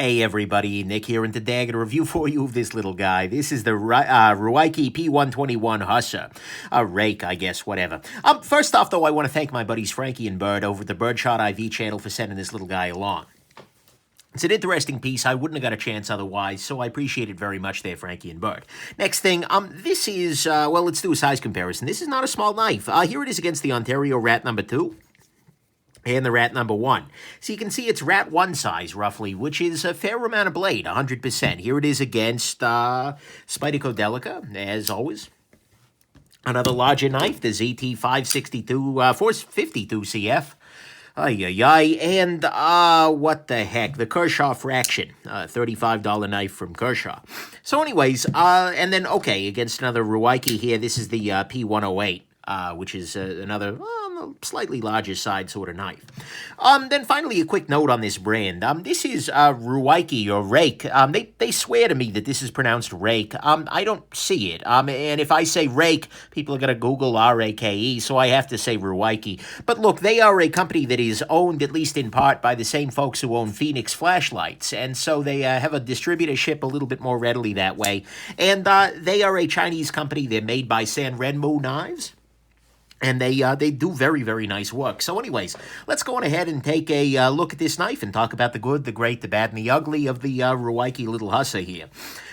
Hey everybody, Nick here, and today I got a review for you of this little guy. This is the Ruike P-121 Hussar. Rake, I guess, whatever. First off, though, I want to thank my buddies Frankie and Bird over at the Birdshot IV channel for sending this little guy along. It's an interesting piece. I wouldn't have got a chance otherwise, so I appreciate it very much there, Frankie and Bird. Next thing, this is, well, let's do a size comparison. This is not a small knife. Here it is against the Ontario Rat number 2. And the Rat number 1. So you can see it's Rat 1 size, roughly, which is a fair amount of blade, 100%. Here it is against Spyderco, as always. Another larger knife, the ZT 452 CF. And, what the heck, the Kershaw Fraction, $35 knife from Kershaw. So anyways, and then, okay, against another Ruike here, this is the P-108. Which is another slightly larger side sort of knife. Then finally, a quick note on this brand. This is Ruike or Rake. They swear to me that this is pronounced Rake. I don't see it. And if I say Rake, people are going to Google R-A-K-E, so I have to say Ruike. But look, they are a company that is owned, at least in part, by the same folks who own Phoenix flashlights. And so they have a distributorship a little bit more readily that way. And they are a Chinese company. They're made by San Renmu Knives. And they do very, very nice work. So anyways, let's go on ahead and take a look at this knife and talk about the good, the great, the bad, and the ugly of the Ruike Little Hussar here.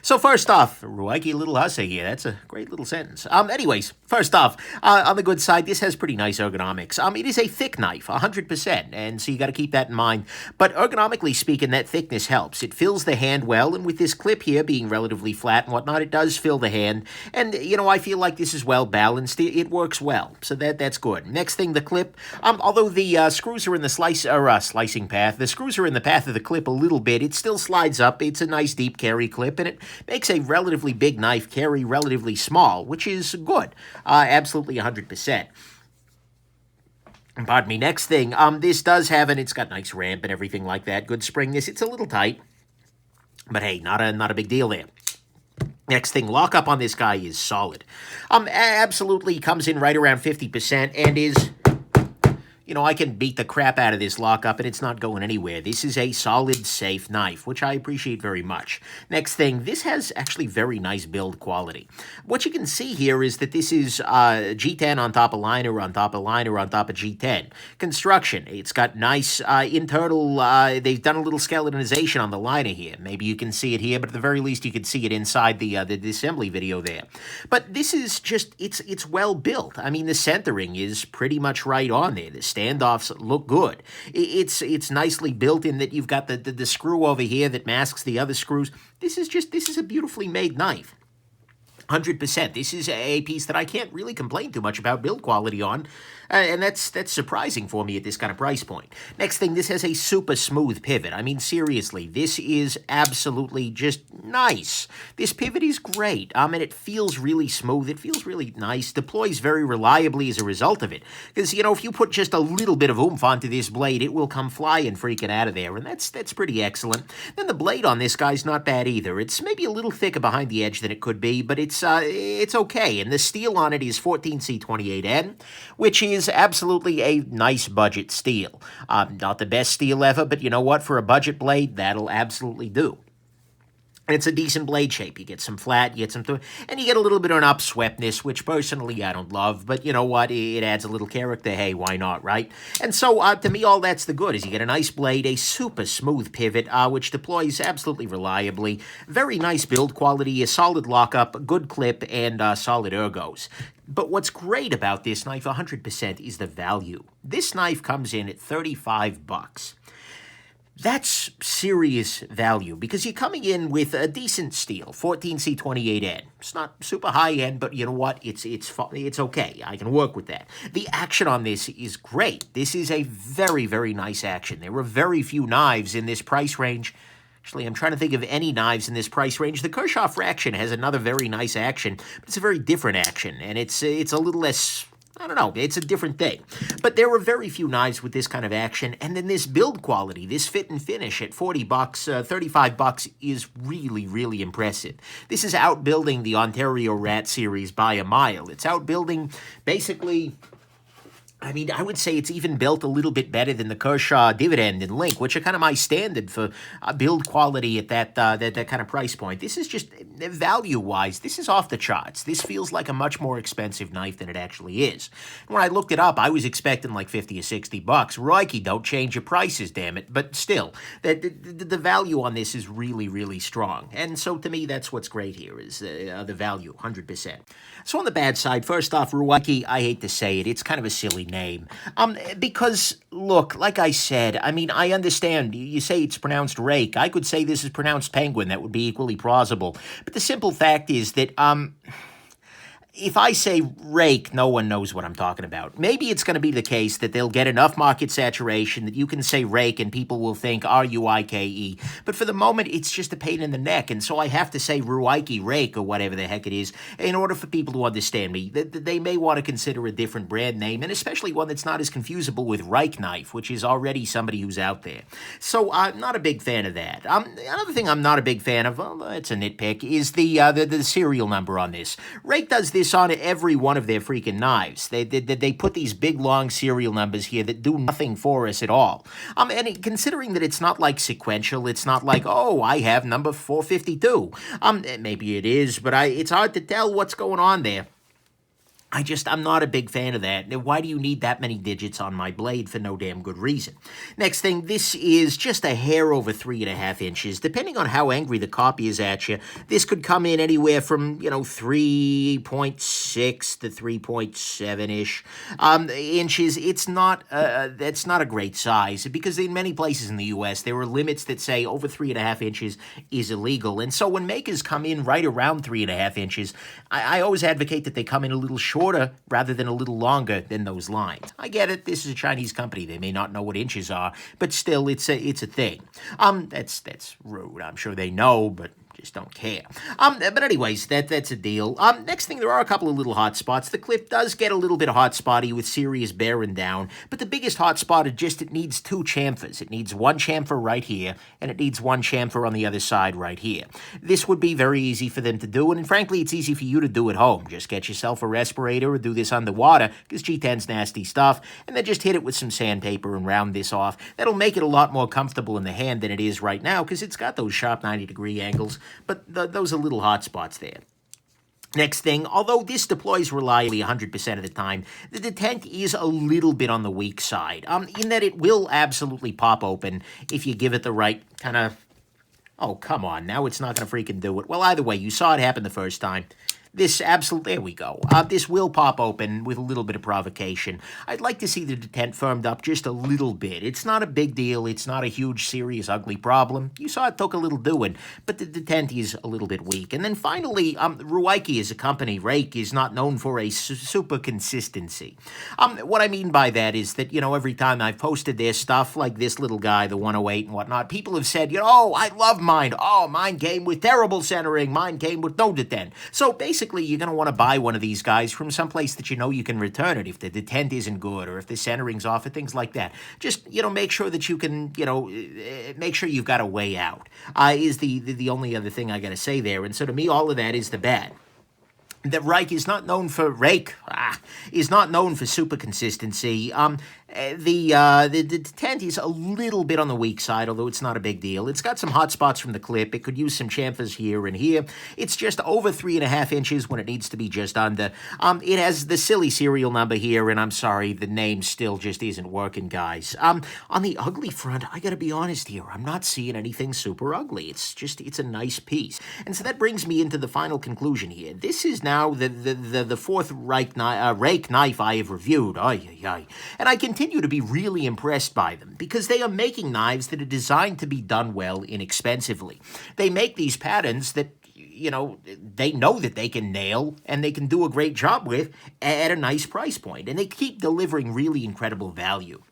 So first off, Ruike Little Hussar here. That's a great little sentence. Anyways, first off, on the good side, this has pretty nice ergonomics. It is a thick knife, 100%, and so you got to keep that in mind. But ergonomically speaking, that thickness helps. It fills the hand well, and with this clip here being relatively flat and whatnot, it does fill the hand. And, you know, I feel like this is well balanced. It works well. So that's good. Next thing, the clip. Although the screws are in the slicing path, the screws are in the path of the clip a little bit. It still slides up. It's a nice deep carry clip, and it makes a relatively big knife carry relatively small, which is good. Absolutely 100%. Pardon me. Next thing, this does have, and it's got nice ramp and everything like that. Good springness. It's a little tight, but hey, not a big deal there. Next thing, lockup on this guy is solid. Absolutely comes in right around 50% and is, you know, I can beat the crap out of this lockup and it's not going anywhere. This is a solid, safe knife, which I appreciate very much. Next thing, this has actually very nice build quality. What you can see here is that this is G10 on top of liner, on top of liner, on top of G10. Construction, it's got nice internal, they've done a little skeletonization on the liner here. Maybe you can see it here, but at the very least you can see it inside the assembly video there. But this is just, it's well built. I mean, the centering is pretty much right on there. The standoffs look good. It's nicely built in that you've got the screw over here that masks the other screws. This is a beautifully made knife. 100%. This is a piece that I can't really complain too much about build quality on, and that's surprising for me at this kind of price point. Next thing, this has a super smooth pivot. I mean, seriously, this is absolutely just nice. This pivot is great, and it feels really smooth. It feels really nice. Deploys very reliably as a result of it, because, you know, if you put just a little bit of oomph onto this blade, it will come flying freaking out of there, and that's pretty excellent. Then the blade on this guy's not bad either. It's maybe a little thicker behind the edge than it could be, but it's okay, and the steel on it is 14C28N, which is absolutely a nice budget steel. Not the best steel ever, but you know what? For a budget blade, that'll absolutely do. And it's a decent blade shape. You get some flat, you get some, and you get a little bit of an upsweptness, which personally I don't love, but you know what? It adds a little character. Hey, why not, right? And so, to me, all that's the good is you get a nice blade, a super smooth pivot, which deploys absolutely reliably, very nice build quality, a solid lockup, good clip, and solid ergos. But what's great about this knife, 100%, is the value. This knife comes in at $35. That's serious value because you're coming in with a decent steel, 14C28N. It's not super high-end, but you know what? It's okay. I can work with that. The action on this is great. This is a very, very nice action. There are very few knives in this price range. Actually, I'm trying to think of any knives in this price range. The Kershaw Fraction has another very nice action, but it's a very different action, and it's a little less, I don't know, it's a different thing. But there are very few knives with this kind of action, and then this build quality, this fit and finish at $40, $35 is really, really impressive. This is outbuilding the Ontario Rat series by a mile. It's outbuilding basically I mean, I would say it's even built a little bit better than the Kershaw Dividend and Link, which are kind of my standard for build quality at that kind of price point. This is just value-wise, this is off the charts. This feels like a much more expensive knife than it actually is. When I looked it up, I was expecting like 50 or 60 bucks. Ruike, don't change your prices, damn it. But still, the value on this is really, really strong. And so to me, that's what's great here is the value, 100%. So on the bad side, first off, Ruike, I hate to say it, it's kind of a silly name. Because, look, like I said, I mean, I understand. You say it's pronounced rake. I could say this is pronounced penguin. That would be equally plausible. But the simple fact is that, if I say rake, no one knows what I'm talking about. Maybe it's going to be the case that they'll get enough market saturation that you can say rake and people will think R-U-I-K-E. But for the moment, it's just a pain in the neck, and so I have to say Ruike rake or whatever the heck it is in order for people to understand me. They may want to consider a different brand name, and especially one that's not as confusable with Ruike knife, which is already somebody who's out there. So I'm not a big fan of that. Another thing I'm not a big fan of, well, it's a nitpick, is the serial number on this. Rake does this on every one of their freaking knives. They put these big long serial numbers here that do nothing for us at all. And considering that it's not like sequential, it's not like, oh, I have number 452. Maybe it is, but it's hard to tell what's going on there. I'm not a big fan of that. Why do you need that many digits on my blade for no damn good reason? Next thing, this is just a hair over 3.5 inches. Depending on how angry the copy is at you, this could come in anywhere from, 3.6 to 3.7-ish inches. It's not, that's not a great size because in many places in the U.S., there are limits that say over 3.5 inches is illegal. And so when makers come in right around 3.5 inches, I always advocate that they come in a little shorter rather than a little longer than those lines. I get it. This is a Chinese company. They may not know what inches are, but still, it's a thing. That's rude. I'm sure they know, but just don't care. But anyways, that's a deal. Next thing, there are a couple of little hot spots. The clip does get a little bit hot spotty with serious bearing down, but the biggest hot spot is just it needs two chamfers. It needs one chamfer right here, and it needs one chamfer on the other side right here. This would be very easy for them to do, and frankly, it's easy for you to do at home. Just get yourself a respirator or do this underwater, because G10's nasty stuff, and then just hit it with some sandpaper and round this off. That'll make it a lot more comfortable in the hand than it is right now, because it's got those sharp 90-degree angles, but those are little hot spots there. Next thing, although this deploys reliably 100% of the time, the detent is a little bit on the weak side, in that it will absolutely pop open if you give it the right kind of... Oh, come on, now it's not going to freaking do it. Well, either way, you saw it happen the first time. This absolutely, there we go. This will pop open with a little bit of provocation. I'd like to see the detent firmed up just a little bit. It's not a big deal. It's not a huge, serious, ugly problem. You saw it took a little doing, but the detent is a little bit weak. And then finally, Ruike as a company, Rake, is not known for a super consistency. What I mean by that is that, every time I've posted their stuff, like this little guy, the 108 and whatnot, people have said, oh, I love mine. Oh, mine came with terrible centering. Mine came with no detent. So basically, you're going to want to buy one of these guys from someplace that you can return it if the detent isn't good or if the centering's off or things like that. Just, make sure that you can, make sure you've got a way out, is the only other thing I got to say there. And so to me, all of that is the bad. That Ruike is not known for is not known for super consistency. The detent is a little bit on the weak side, although it's not a big deal. It's got some hot spots from the clip. It could use some chamfers here and here. It's just over 3.5 inches when it needs to be just under. It has the silly serial number here, and I'm sorry, the name still just isn't working, guys. On the ugly front, I gotta be honest here. I'm not seeing anything super ugly. It's a nice piece. And so that brings me into the final conclusion here. This is now the fourth rake knife I have reviewed. And I continue to be really impressed by them because they are making knives that are designed to be done well inexpensively. They make these patterns that they know that they can nail and they can do a great job with at a nice price point, and they keep delivering really incredible value.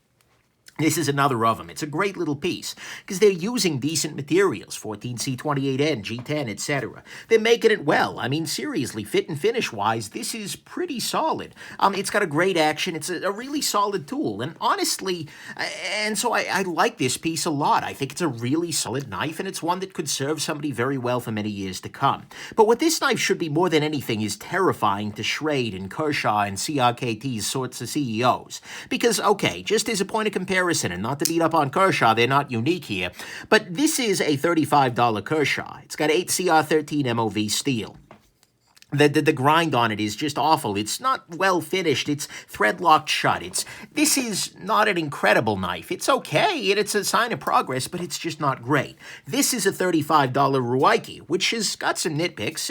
This is another of them. It's a great little piece because they're using decent materials, 14C28N, G10, etc. They're making it well. I mean, seriously, fit and finish-wise, this is pretty solid. It's got a great action. It's a really solid tool. And honestly, I like this piece a lot. I think it's a really solid knife, and it's one that could serve somebody very well for many years to come. But what this knife should be more than anything is terrifying to Schrade and Kershaw and CRKT's sorts of CEOs. Because, okay, just as a point of comparison, and not to beat up on Kershaw, they're not unique here, but this is a $35 Kershaw. It's got 8 CR13 MOV steel. The grind on it is just awful. It's not well finished. It's thread locked shut. This is not an incredible knife. It's okay, and it's a sign of progress, but it's just not great. This is a $35 Ruike, which has got some nitpicks,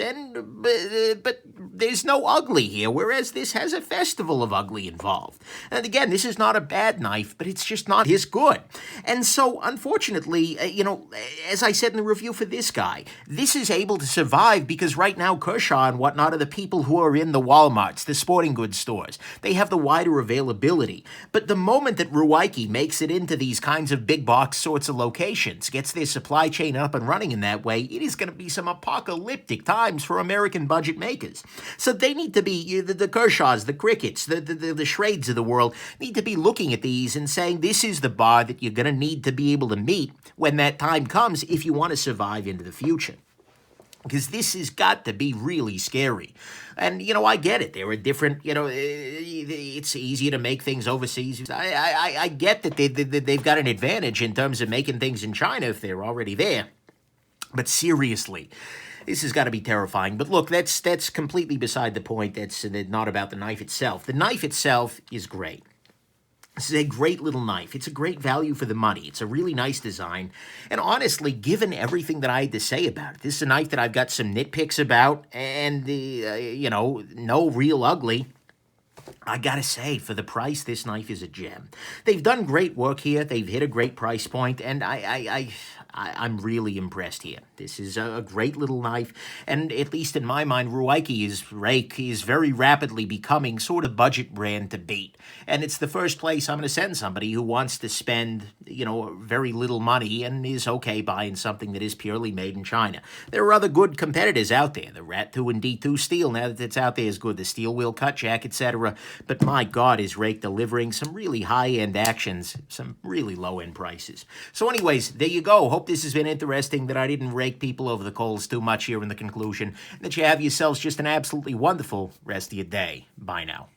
but there's no ugly here, whereas this has a festival of ugly involved. And again, this is not a bad knife, but it's just not as good. And so, unfortunately, as I said in the review for this guy, this is able to survive because right now Kershaw and whatnot are the people who are in the Walmarts, the sporting goods stores. They have the wider availability. But the moment that Ruike makes it into these kinds of big box sorts of locations, gets their supply chain up and running in that way, it is going to be some apocalyptic times for American budget makers. So they need to be, the Kershaws, the Crickets, the Schrades of the world, need to be looking at these and saying this is the bar that you're going to need to be able to meet when that time comes if you want to survive into the future. Because this has got to be really scary. And, I get it. There are different, it's easier to make things overseas. I get that they've got an advantage in terms of making things in China if they're already there. But seriously, this has got to be terrifying. But look, that's completely beside the point. That's not about the knife itself. The knife itself is great. This is a great little knife. It's a great value for the money. It's a really nice design. And honestly, given everything that I had to say about it, this is a knife that I've got some nitpicks about and, no real ugly. I gotta say, for the price, this knife is a gem. They've done great work here. They've hit a great price point, and I'm really impressed here. This is a great little knife, and at least in my mind, Ruike is very rapidly becoming sort of budget brand to beat. And it's the first place I'm going to send somebody who wants to spend, very little money and is okay buying something that is purely made in China. There are other good competitors out there. The Rat 2 and D2 steel, now that it's out there, is good. The steel wheel cut jack, etc. But my God, is Ruike delivering some really high-end actions, some really low-end prices. So anyways, there you go. Hope this has been interesting, that I didn't rake people over the coals too much here in the conclusion, and that you have yourselves just an absolutely wonderful rest of your day. Bye now.